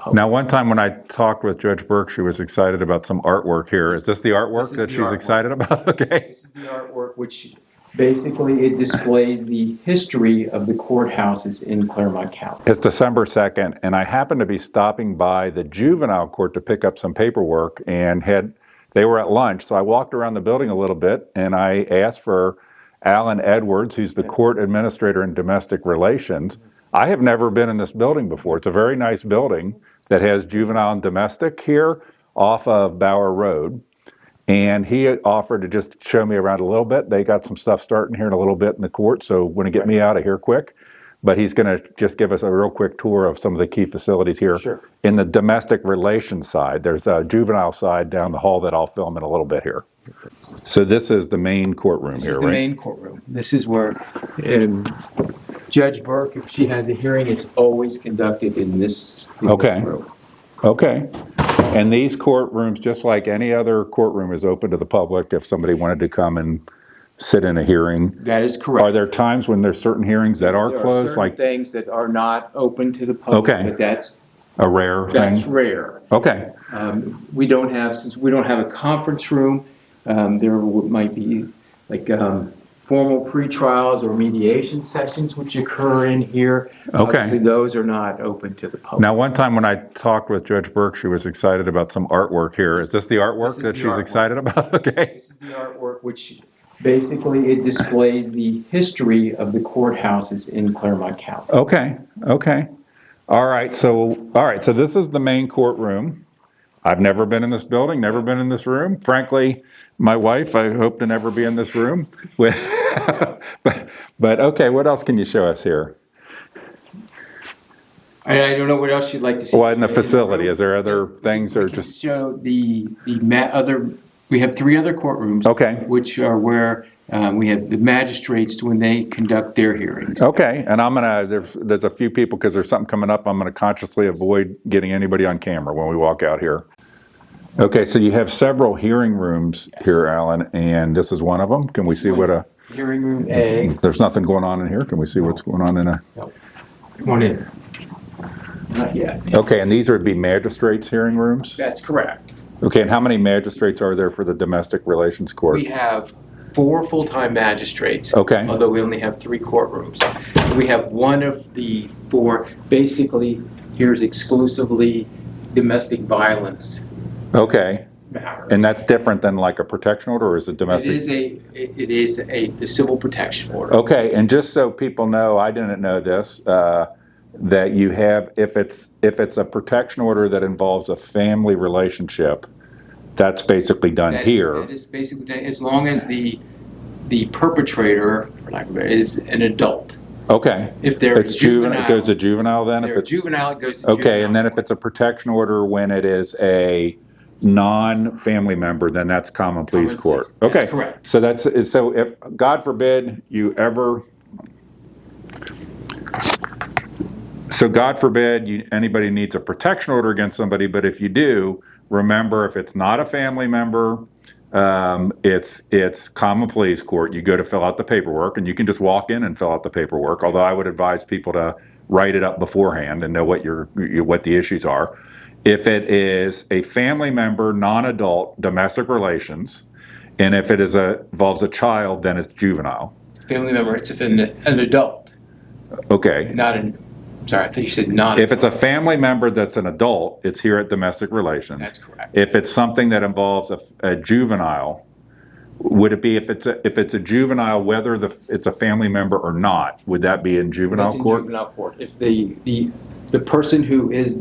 public. Now, one time when I talked with Judge Burke, she was excited about some artwork here. Is this the artwork that she's excited about? Okay. This is the artwork, which basically it displays the history of the courthouses in Clermont County. It's December 2nd, and I happened to be stopping by the juvenile court to pick up some paperwork, and they were at lunch, so I walked around the building a little bit, and I asked for Allan Edwards, who's the court administrator in domestic relations. I have never been in this building before. It's a very nice building that has juvenile and domestic here off of Bower Road. And he offered to just show me around a little bit. They got some stuff starting here in a little bit in the court, so going to get me out of here quick. But he's going to just give us a real quick tour of some of the key facilities here. Sure. In the domestic relations side. There's a juvenile side down the hall that I'll film in a little bit here. So this is the main courtroom here, right? This is the main courtroom. This is where Judge Burke, if she has a hearing, it's always conducted in this room. Okay. And these courtrooms, just like any other courtroom, is open to the public if somebody wanted to come and sit in a hearing? That is correct. Are there times when there's certain hearings that are closed? There are certain things that are not open to the public, Okay. but that's A rare thing? That's rare. Okay. Since we don't have a conference room, there might be like formal pre-trials or mediation sessions which occur in here. Okay. Obviously, those are not open to the public. Now, one time when I talked with Judge Burke, she was excited about some artwork here. Is this the artwork that she's excited about? Okay. This is the artwork which basically it displays the history of the courthouses in Clermont County. Okay. All right, so this is the main courtroom. I've never been in this building, never been in this room. Frankly, my wife, I hope to never be in this room. But okay, what else can you show us here? I don't know what else you'd like to see. Well, in the facility, is there other things or just? Show we have 3 other courtrooms. Okay. Which are where we have the magistrates when they conduct their hearings. Okay, and there's a few people, because there's something coming up, I'm gonna consciously avoid getting anybody on camera when we walk out here. Okay, so you have several hearing rooms here, Allan, and this is one of them. Can we see what Hearing room A. There's nothing going on in here. Can we see what's going on in a? No. Come on in. Not yet. Okay, and these would be magistrates' hearing rooms? That's correct. Okay, and how many magistrates are there for the domestic relations court? We have 4 full-time magistrates. Okay. Although we only have 3 courtrooms. We have one of the 4 basically hears exclusively domestic violence. Okay. Matters. And that's different than like a protection order, or is it domestic? It is the civil protection order. Okay, and just so people know, I didn't know this, that you have, if it's a protection order that involves a family relationship, that's basically done here. That is basically done as long as the perpetrator, for lack of a better, is an adult. Okay. If they're juvenile, it goes to juvenile then? If it's juvenile, it goes to juvenile. Okay, and then if it's a protection order when it is a non-family member, then that's common pleas court. That's Okay, correct. so so if, God forbid, anybody needs a protection order against somebody, but if you do, remember, if it's not a family member, it's common pleas court. You go to fill out the paperwork, and you can just walk in and fill out the paperwork, although I would advise people to write it up beforehand and know what the issues are. If it is a family member, non-adult, domestic relations, and if it involves a child, then it's juvenile. Family member, it's if an adult. Okay. Sorry, I thought you said non-adult. If it's a family member that's an adult, it's here at domestic relations. That's correct. If it's something that involves a juvenile, would it be if it's a juvenile, whether it's a family member or not? Would that be in juvenile court? In juvenile court. If the person who is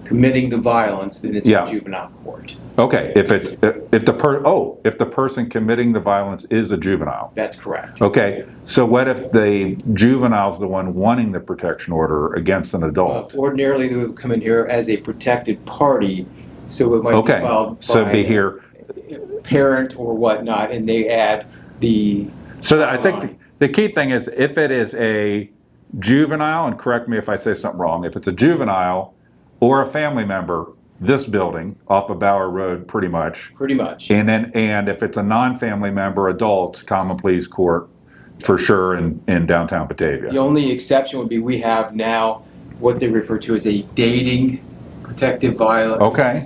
committing the violence, then it's in juvenile court. Okay. If the person committing the violence is a juvenile. That's correct. Okay. So what if the juvenile's the one wanting the protection order against an adult? Ordinarily, they would come in here as a protected party, so it might be filed by be here. A parent or whatnot, and they add the. So I think the key thing is, if it is a juvenile, and correct me if I say something wrong, if it's a juvenile or a family member, this building off of Bower Road, pretty much. Pretty much. And if it's a non-family member, adult, common pleas court, for sure in downtown Batavia. The only exception would be we have now what they refer to as a dating protective violence. Okay.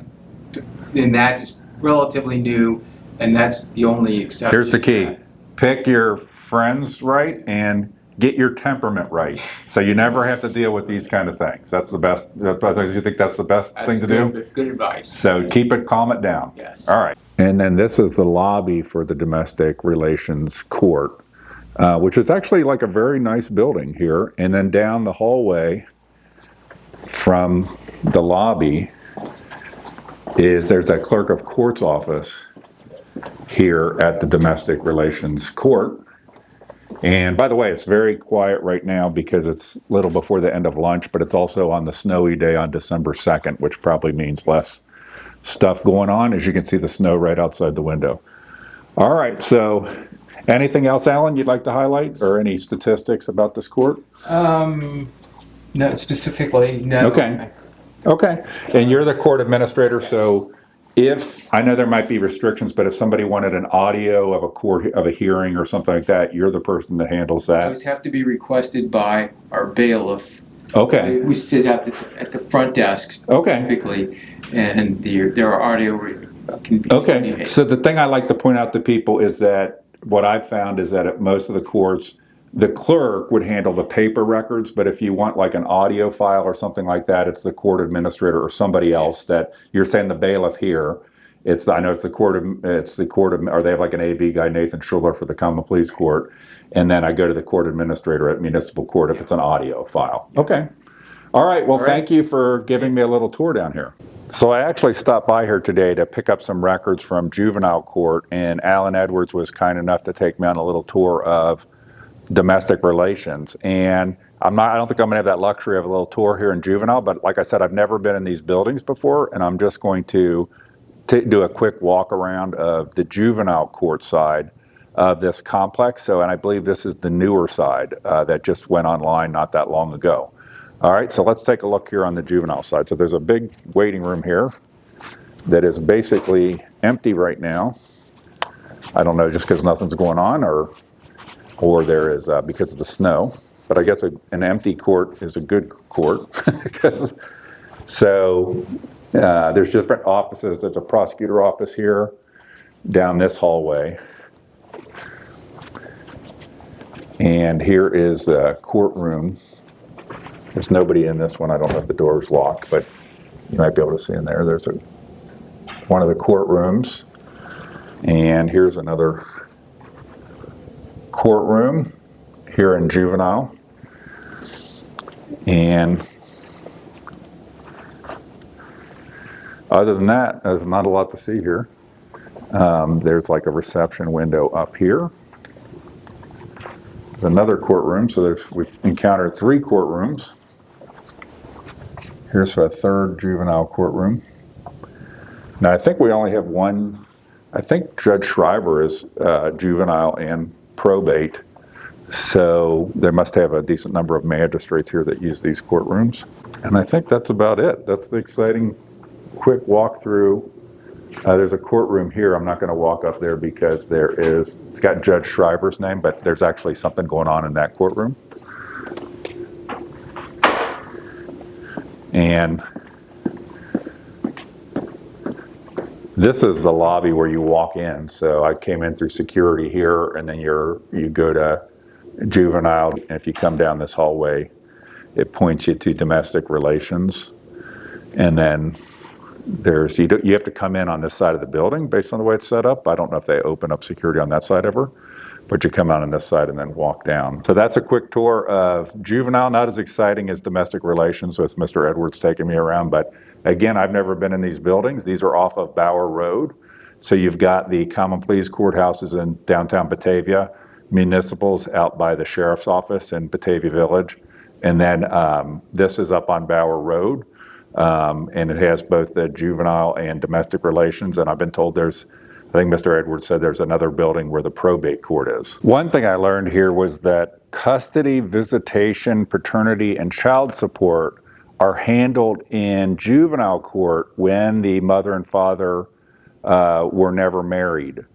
And that is relatively new, and that's the only exception. Here's the to key. that. Pick your friends right and get your temperament right. So you never have to deal with these kind of things. That's the best. You think that's the best thing to do? Good advice. So Yes. calm it down. Yes. All right. And then this is the lobby for the domestic relations court, which is actually like a very nice building here. And then down the hallway from the lobby there's a clerk of court's office here at the domestic relations court. And by the way, it's very quiet right now because it's a little before the end of lunch, but it's also on the snowy day on December 2nd, which probably means less stuff going on. As you can see the snow right outside the window. All right, so anything else, Allan, you'd like to highlight, or any statistics about this court? No, specifically, no. Okay, and you're the court administrator, so I know there might be restrictions, but if somebody wanted an audio of a hearing or something like that, you're the person that handles that. Those have to be requested by our bailiff. Okay. We sit at the front desk typically, and their audio can be communicated. So the thing I like to point out to people is that what I've found is that at most of the courts, the clerk would handle the paper records, but if you want like an audio file or something like that, it's the court administrator or somebody else that you're saying the bailiff here. I know it's the court of, or they have like an AV guy, Nathan Schuler, for the common pleas court. And then I go to the court administrator at municipal court if it's an audio file. Okay. All right. Well, thank you for giving me a little tour down here. So I actually stopped by here today to pick up some records from juvenile court, and Allan Edwards was kind enough to take me on a little tour of domestic relations. And I don't think I'm gonna have that luxury of a little tour here in juvenile, but like I said, I've never been in these buildings before, and I'm just going to do a quick walk around of the juvenile court side of this complex. And I believe this is the newer side that just went online not that long ago. All right, so let's take a look here on the juvenile side. So there's a big waiting room here that is basically empty right now. I don't know, just because nothing's going on, or there is because of the snow. But I guess an empty court is a good court. There's different offices. There's a prosecutor office here down this hallway. And here is the courtroom. There's nobody in this one. I don't know if the door is locked, but you might be able to see in there. There's one of the courtrooms. And here's another courtroom here in juvenile. And other than that, there's not a lot to see here. There's like a reception window up here. There's another courtroom, so we've encountered 3 courtrooms. Here's a third juvenile courtroom. Now I think we only have one. I think Judge Shriver is juvenile and probate, so they must have a decent number of magistrates here that use these courtrooms. And I think that's about it. That's the exciting quick walkthrough. There's a courtroom here. I'm not going to walk up there because it's got Judge Shriver's name, but there's actually something going on in that courtroom. And this is the lobby where you walk in. So I came in through security here, and then you go to juvenile. And if you come down this hallway, it points you to domestic relations. And then you have to come in on this side of the building based on the way it's set up. I don't know if they open up security on that side ever, but you come out on this side and then walk down. So that's a quick tour of juvenile. Not as exciting as domestic relations with Mr. Edwards taking me around, but again, I've never been in these buildings. These are off of Bower Road. So you've got the common pleas courthouses in downtown Batavia, municipals out by the sheriff's office in Batavia Village, and then this is up on Bower Road. And it has both the juvenile and domestic relations. And I've been told I think Mr. Edwards said there's another building where the probate court is. One thing I learned here was that custody, visitation, paternity, and child support are handled in juvenile court when the mother and father were never married.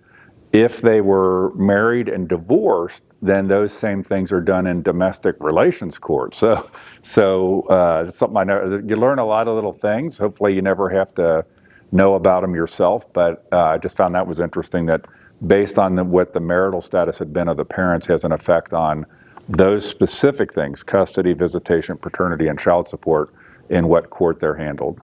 If they were married and divorced, then those same things are done in domestic relations court. So it's something I know. You learn a lot of little things. Hopefully you never have to know about them yourself, but I just found that was interesting that based on what the marital status had been of the parents has an effect on those specific things, custody, visitation, paternity, and child support, in what court they're handled.